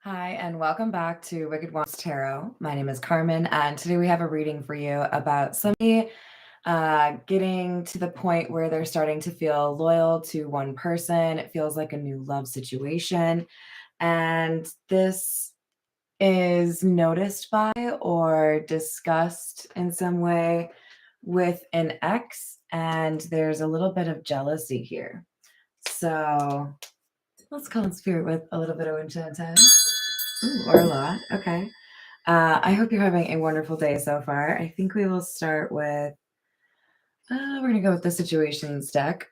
Hi, and welcome back to Wicked Wands Tarot. My name is Carmen, and today we have a reading for you about somebody getting to the point where they're starting to feel loyal to one person. It feels like a new love situation, and this is noticed by or discussed in some way with an ex, and there's a little bit of jealousy here. So let's call in spirit with a little bit of enchanted. Ooh, or a lot. Okay. I hope you're having a wonderful day so far. I think we will start with, we're going to go with the situations deck.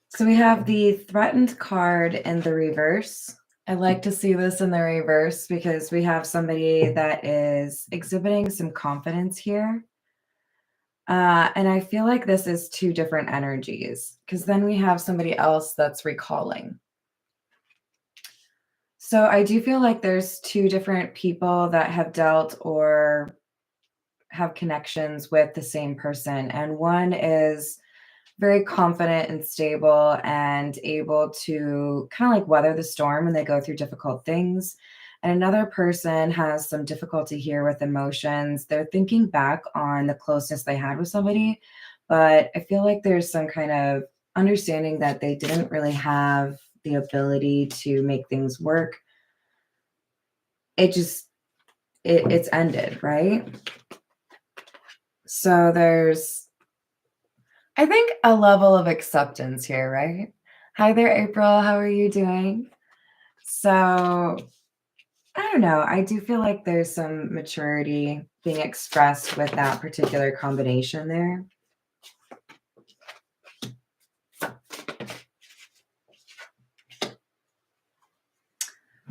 So we have the threatened card in the reverse. I like to see this in the reverse because we have somebody that is exhibiting some confidence here. And I feel like this is two different energies because then we have somebody else that's recalling. So I do feel like there's two different people that have dealt or have connections with the same person. And one is very confident and stable and able to kind of like weather the storm when they go through difficult things. And another person has some difficulty here with emotions. They're thinking back on the closeness they had with somebody, but I feel like there's some kind of understanding that they didn't really have the ability to make things work. It's ended, right? So there's, I think, a level of acceptance here, right? Hi there, April. How are you doing? So I don't know. I do feel like there's some maturity being expressed with that particular combination there.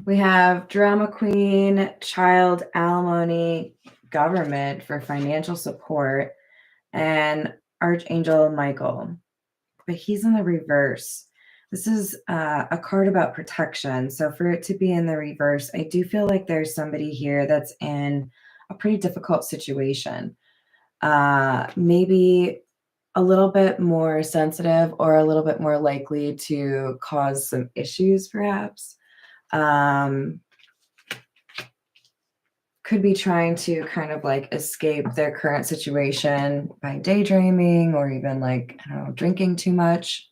We have drama queen, child, alimony, government for financial support, and Archangel Michael. But he's in the reverse. This is a card about protection. So for it to be in the reverse, I do feel like there's somebody here that's in a pretty difficult situation. Maybe a little bit more sensitive or a little bit more likely to cause some issues, perhaps. Could be trying to kind of like escape their current situation by daydreaming or even like, I don't know, drinking too much.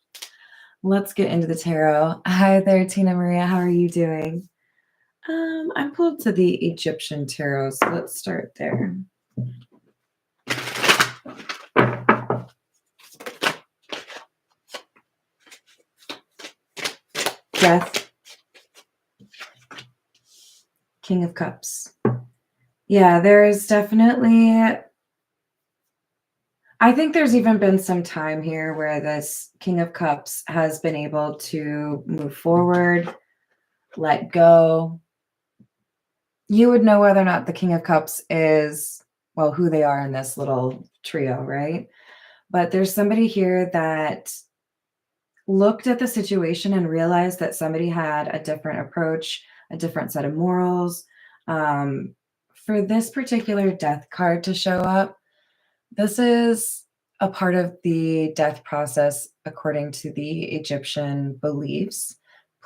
Let's get into the tarot. Hi there, Tina Maria. How are you doing? I'm pulled to the Egyptian tarot, so let's start there. Death. King of Cups. Yeah, there is definitely, I think there's even been some time here where this King of Cups has been able to move forward, let go. You would know whether or not the King of Cups is, well, who they are in this little trio, right? But there's somebody here that looked at the situation and realized that somebody had a different approach, a different set of morals. For this particular death card to show up, this is a part of the death process according to the Egyptian beliefs.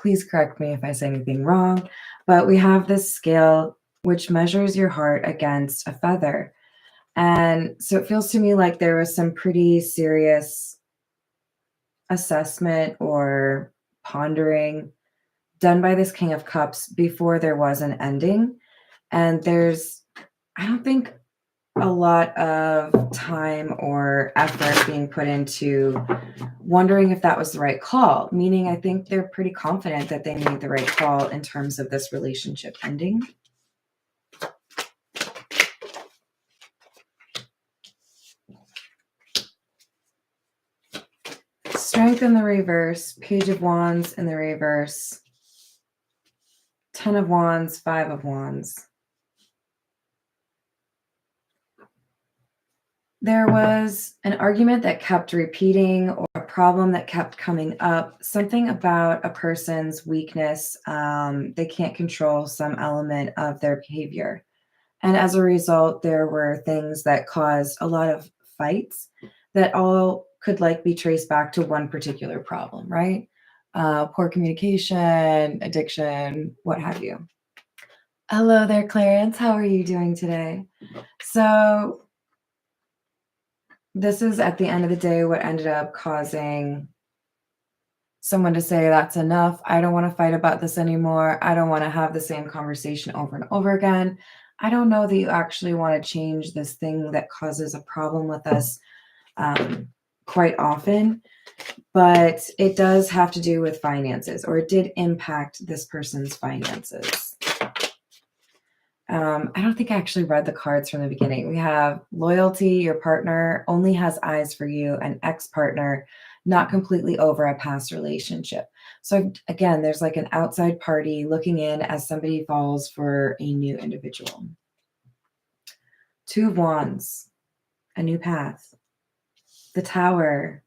Please correct me if I say anything wrong, but we have this scale which measures your heart against a feather. And so it feels to me like there was some pretty serious assessment or pondering done by this King of Cups before there was an ending. And there's, I don't think, a lot of time or effort being put into wondering if that was the right call, meaning I think they're pretty confident that they made the right call in terms of this relationship ending. Strength in the reverse, Page of Wands in the reverse, 10 of Wands, 5 of Wands. There was an argument that kept repeating or a problem that kept coming up, something about a person's weakness. They can't control some element of their behavior. And as a result, there were things that caused a lot of fights that all could like be traced back to one particular problem, right? Poor communication, addiction, what have you. Hello there, Clarence. How are you doing today? So this is at the end of the day what ended up causing someone to say, that's enough. I don't want to fight about this anymore. I don't want to have the same conversation over and over again. I don't know that you actually want to change this thing that causes a problem with us quite often, but it does have to do with finances, or it did impact this person's finances. I don't think I actually read the cards from the beginning. We have loyalty, your partner only has eyes for you, an ex-partner, not completely over a past relationship. So again, there's like an outside party looking in as somebody falls for a new individual. Two of Wands, a new path. The Tower,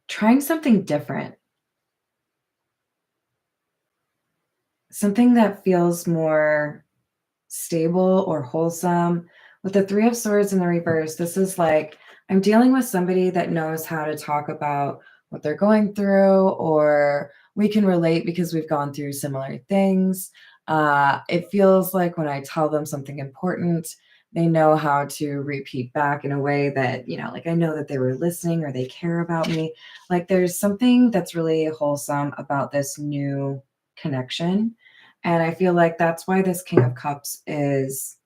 trying something different. Something that feels more stable or wholesome. With the Three of Swords in the reverse, this is like, I'm dealing with somebody that knows how to talk about what they're going through, or we can relate because we've gone through similar things. It feels like when I tell them something important, they know how to repeat back in a way that, you know, like I know that they were listening or they care about me. Like there's something that's really wholesome about this new connection. And I feel like that's why this King of Cups is,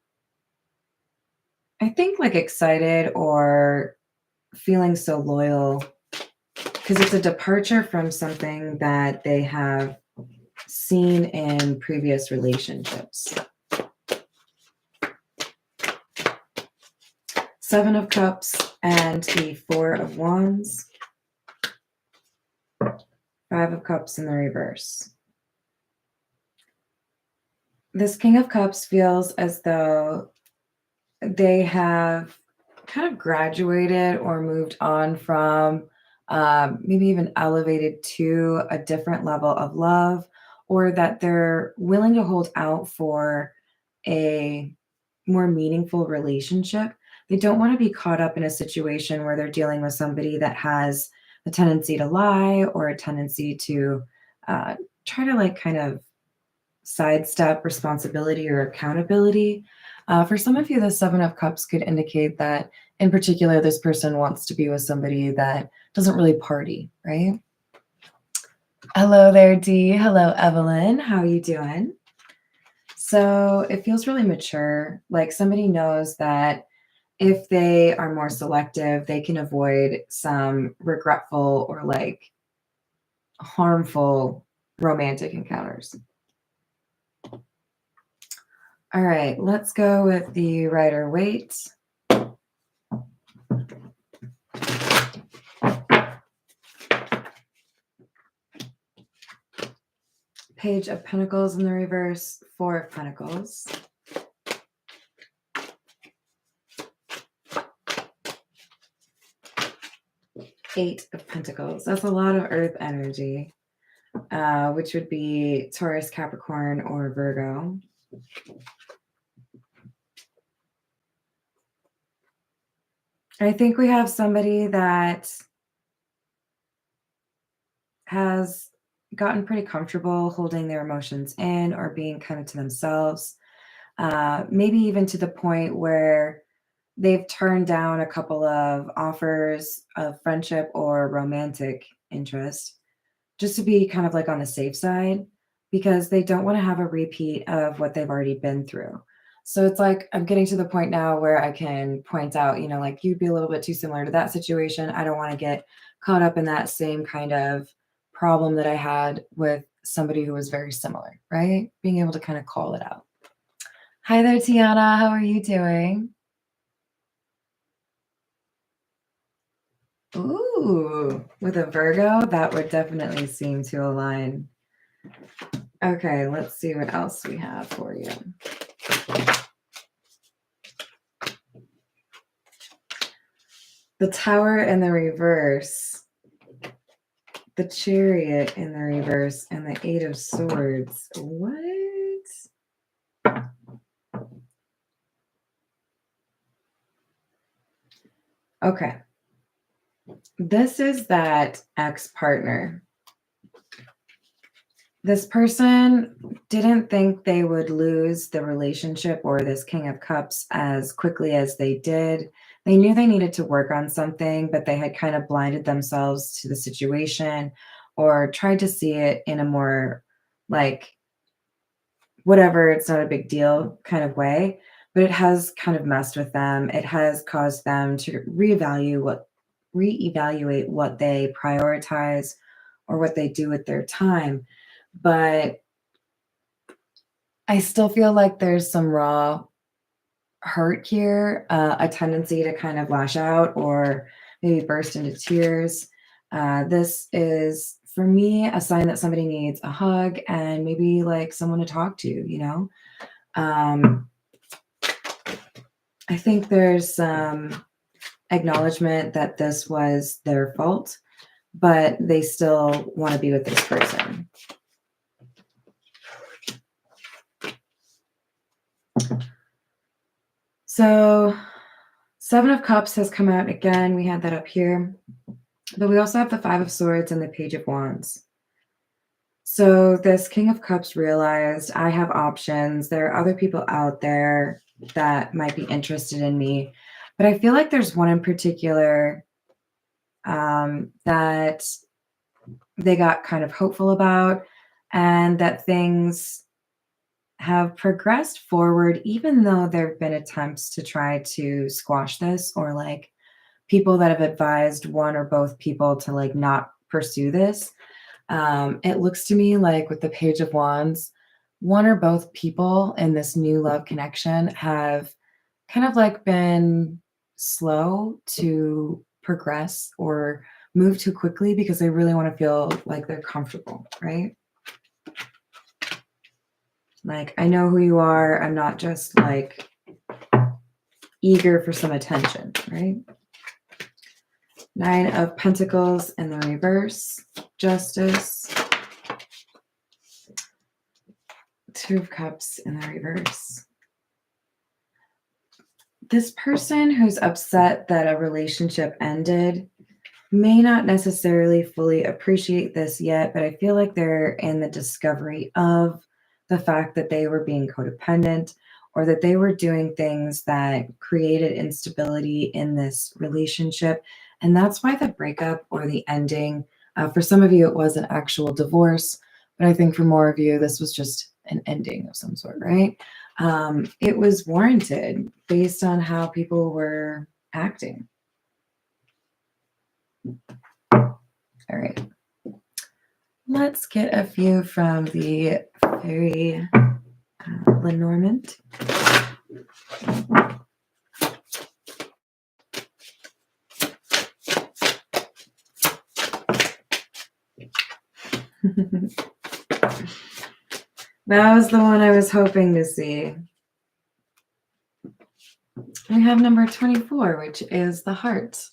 I think, like excited or feeling so loyal, because it's a departure from something that they have seen in previous relationships. Seven of Cups and the Four of Wands. Five of Cups in the reverse. This King of Cups feels as though they have kind of graduated or moved on from, maybe even elevated to a different level of love, or that they're willing to hold out for a more meaningful relationship. They don't want to be caught up in a situation where they're dealing with somebody that has a tendency to lie or a tendency to try to like kind of sidestep responsibility or accountability. For some of you, the Seven of Cups could indicate that, in particular, this person wants to be with somebody that doesn't really party, right? Hello there, Dee. Hello, Evelyn. How are you doing? So it feels really mature. Like somebody knows that if they are more selective, they can avoid some regretful or like harmful romantic encounters. All right, let's go with the Rider-Waite. Page of Pentacles in the reverse, Four of Pentacles. Eight of Pentacles. That's a lot of earth energy, which would be Taurus, Capricorn, or Virgo. I think we have somebody that has gotten pretty comfortable holding their emotions in or being kind of to themselves. Maybe even to the point where they've turned down a couple of offers of friendship or romantic interest just to be kind of like on the safe side, because they don't want to have a repeat of what they've already been through. So it's like I'm getting to the point now where I can point out, you know, like you'd be a little bit too similar to that situation. I don't want to get caught up in that same kind of problem that I had with somebody who was very similar, right? Being able to kind of call it out. Hi there, Tiana. How are you doing? Ooh, with a Virgo, that would definitely seem to align. Okay, let's see what else we have for you. The Tower in the reverse, the Chariot in the reverse, and the Eight of Swords. What? Okay. This is that ex-partner. This person didn't think they would lose the relationship or this King of Cups as quickly as they did. They knew they needed to work on something, but they had kind of blinded themselves to the situation or tried to see it in a more like whatever, it's not a big deal kind of way. But it has kind of messed with them. It has caused them to reevaluate what they prioritize or what they do with their time. But I still feel like there's some raw hurt here, a tendency to kind of lash out or maybe burst into tears. This is, for me, a sign that somebody needs a hug and maybe like someone to talk to, you know? I think there's some acknowledgement that this was their fault, but they still want to be with this person. So 7 of Cups has come out again. We had that up here. But we also have the 5 of Swords and the Page of Wands. So this King of Cups realized I have options. There are other people out there that might be interested in me. But I feel like there's one in particular that they got kind of hopeful about, and that things have progressed forward, even though there have been attempts to try to squash this, or like people that have advised one or both people to like not pursue this. It looks to me like with the Page of Wands, one or both people in this new love connection have kind of like been slow to progress or move too quickly because they really want to feel like they're comfortable, right? Like, I know who you are. I'm not just like eager for some attention, right? 9 of Pentacles in the reverse, Justice. 2 of Cups in the reverse. This person who's upset that a relationship ended may not necessarily fully appreciate this yet, but I feel like they're in the discovery of the fact that they were being codependent or that they were doing things that created instability in this relationship. And that's why the breakup or the ending, for some of you, it was an actual divorce, but I think for more of you, this was just an ending of some sort, right? It was warranted based on how people were acting. All right. Let's get a few from the Fairy Lenormand. That was the one I was hoping to see. We have number 24, which is the heart.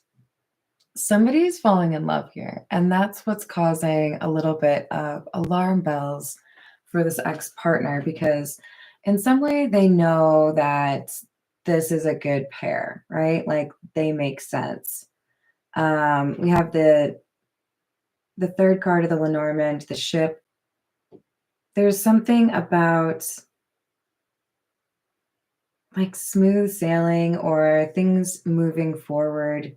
Somebody's falling in love here, and that's what's causing a little bit of alarm bells for this ex-partner, because in some way they know that this is a good pair, right? Like they make sense. We have the third card of the Lenormand, the ship. There's something about like smooth sailing or things moving forward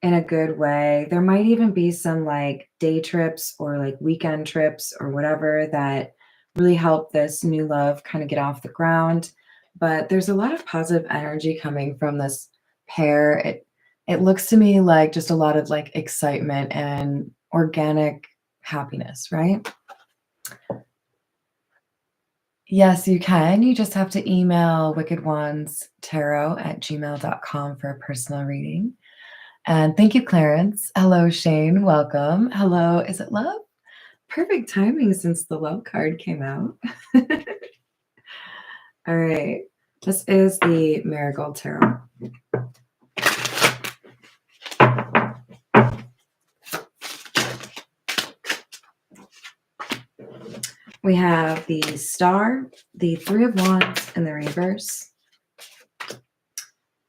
in a good way. There might even be some like day trips or like weekend trips or whatever that really help this new love kind of get off the ground. But there's a lot of positive energy coming from this pair. It looks to me like just a lot of like excitement and organic happiness, right? Yes, you can. You just have to email wickedwandstarot@gmail.com for a personal reading. And thank you, Clarence. Hello, Shane. Welcome. Hello. Is it love? Perfect timing since the love card came out. All right. This is the Marigold Tarot. We have the Star, the 3 of Wands in the reverse,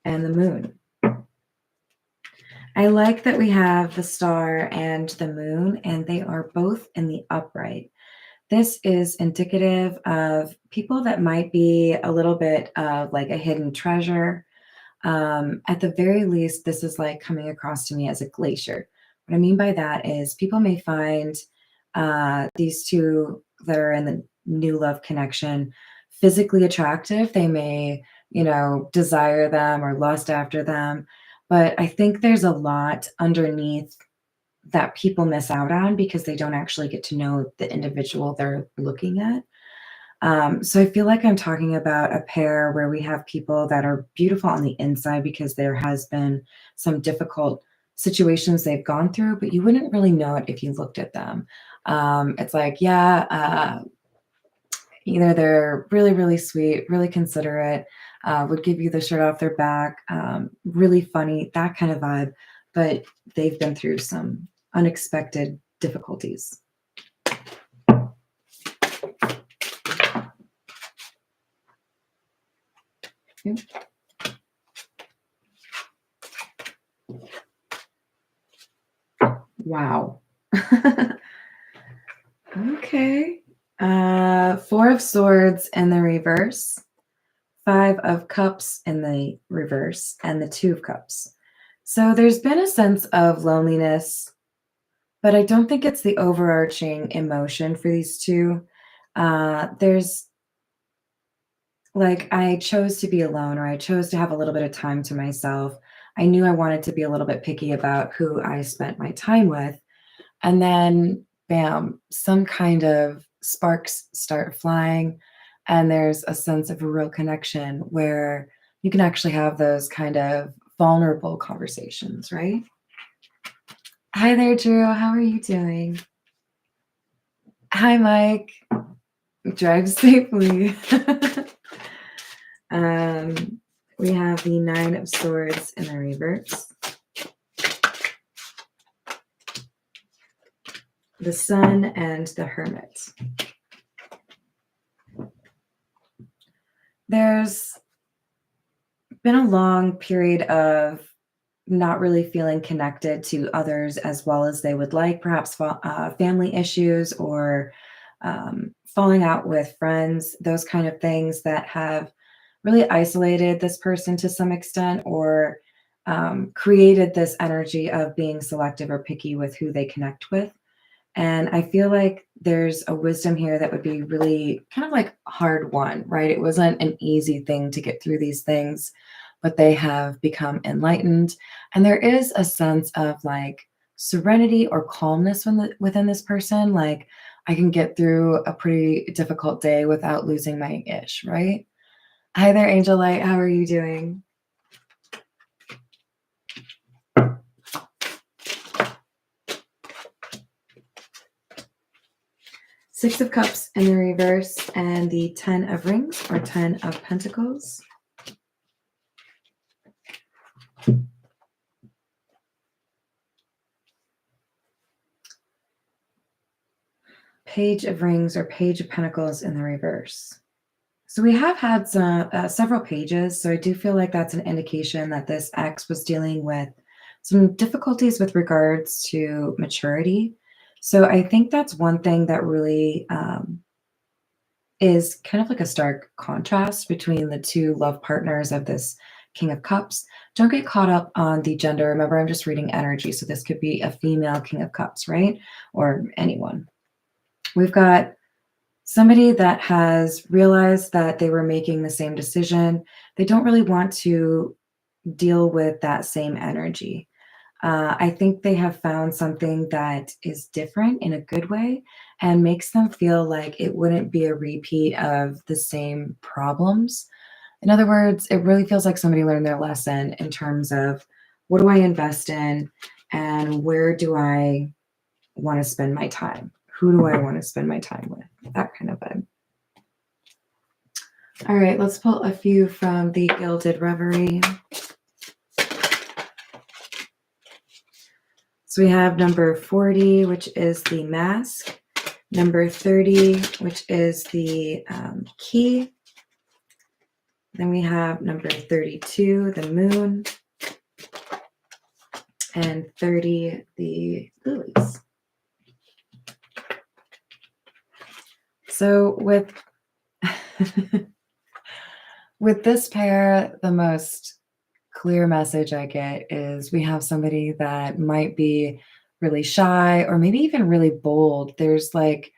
and the Moon. I like that we have the star and the moon, and they are both in the upright. This is indicative of people that might be a little bit of like a hidden treasure. At the very least, this is like coming across to me as a glacier. What I mean by that is people may find these two that are in the new love connection physically attractive. They may, desire them or lust after them. But I think there's a lot underneath that people miss out on because they don't actually get to know the individual they're looking at. So I feel like I'm talking about a pair where we have people that are beautiful on the inside because there has been some difficult situations they've gone through, but you wouldn't really know it if you looked at them. It's like, yeah, either they're really, really sweet, really considerate, would give you the shirt off their back, really funny, that kind of vibe, but they've been through some unexpected difficulties. Yep. Wow. Okay. Four of Swords in the reverse, Five of Cups in the reverse, and the Two of Cups. So there's been a sense of loneliness, but I don't think it's the overarching emotion for these two. There's like, I chose to be alone, or I chose to have a little bit of time to myself. I knew I wanted to be a little bit picky about who I spent my time with. And then, bam, some kind of sparks start flying. And there's a sense of a real connection where you can actually have those kind of vulnerable conversations, right? Hi there, Drew. How are you doing? Hi, Mike. Drive safely. We have the Nine of Swords in the reverse, the Sun, and the Hermit. There's been a long period of not really feeling connected to others as well as they would like, perhaps family issues or falling out with friends, those kind of things that have really isolated this person to some extent, or created this energy of being selective or picky with who they connect with. And I feel like there's a wisdom here that would be really kind of like hard won, right? It wasn't an easy thing to get through these things, but they have become enlightened. And there is a sense of like serenity or calmness within this person. Like, I can get through a pretty difficult day without losing my ish, right? Hi there, Angel Light. How are you doing? Six of Cups in the reverse, and the 10 of Rings or 10 of Pentacles. Page of Rings or Page of Pentacles in the reverse. So we have had several pages, so I do feel like that's an indication that this ex was dealing with some difficulties with regards to maturity. So I think that's one thing that really is kind of like a stark contrast between the two love partners of this King of Cups. Don't get caught up on the gender. Remember, I'm just reading energy, so this could be a female King of Cups, right? Or anyone. We've got somebody that has realized that they were making the same decision. They don't really want to deal with that same energy. I think they have found something that is different in a good way and makes them feel like it wouldn't be a repeat of the same problems. In other words, it really feels like somebody learned their lesson in terms of what do I invest in and where do I want to spend my time? Who do I want to spend my time with? That kind of vibe. All right, let's pull a few from the Gilded Reverie. So we have number 40, which is the Mask, number 30, which is the Key. Then we have number 32, the Moon. and 30, the lilies. So with with this pair, the most clear message I get is we have somebody that might be really shy or maybe even really bold. There's like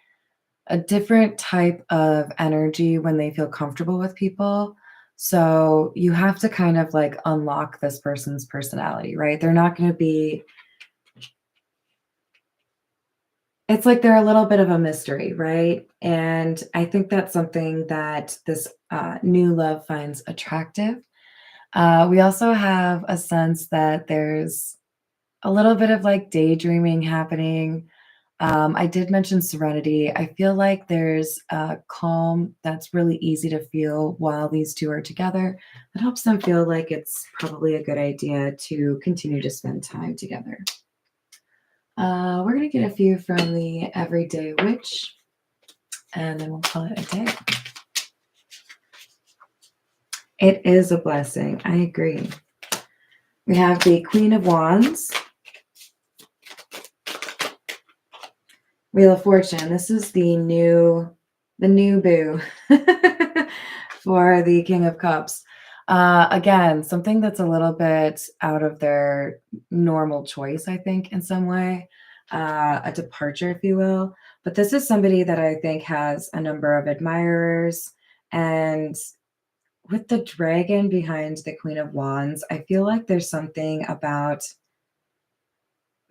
a different type of energy when they feel comfortable with people. So you have to kind of like unlock this person's personality, right? They're not going to be, it's like they're a little bit of a mystery, right? And I think that's something that this new love finds attractive. We also have a sense that there's a little bit of like daydreaming happening. I did mention serenity. I feel like there's a calm that's really easy to feel while these two are together. It helps them feel like it's probably a good idea to continue to spend time together. We're going to get a few from the Everyday Witch, and then we'll call it a day. It is a blessing. I agree. We have the Queen of Wands. Wheel of Fortune. This is the new boo for the King of Cups. Again, something that's a little bit out of their normal choice, I think, in some way, a departure, if you will. But this is somebody that I think has a number of admirers. And with the dragon behind the Queen of Wands, I feel like there's something about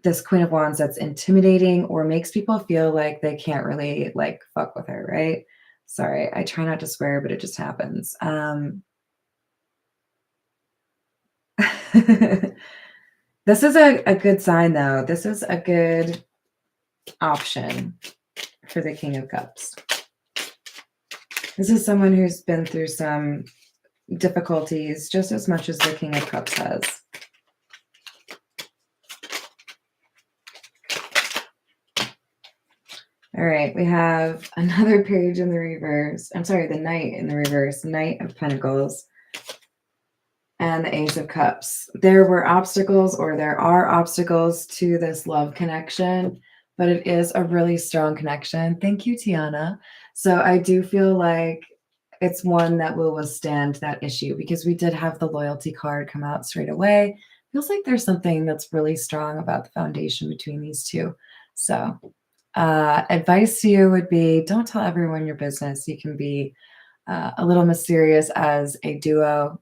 this Queen of Wands that's intimidating or makes people feel like they can't really like fuck with her, right? Sorry, I try not to swear, but it just happens. This is a good sign, though. This is a good option for the King of Cups. This is someone who's been through some difficulties just as much as the King of Cups has. All right, we have another page in the reverse. I'm sorry, the Knight in the reverse. Knight of Pentacles and the Ace of Cups. There were obstacles, or there are obstacles to this love connection, but it is a really strong connection. Thank you, Tiana. So I do feel like it's one that will withstand that issue, because we did have the loyalty card come out straight away. Feels like there's something that's really strong about the foundation between these two. So advice to you would be, don't tell everyone your business. You can be a little mysterious as a duo.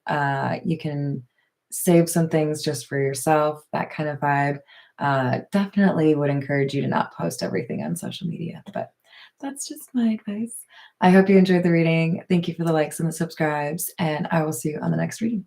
You can save some things just for yourself, that kind of vibe. Definitely would encourage you to not post everything on social media, but that's just my advice. I hope you enjoyed the reading. Thank you for the likes and the subscribes, and I will see you on the next reading.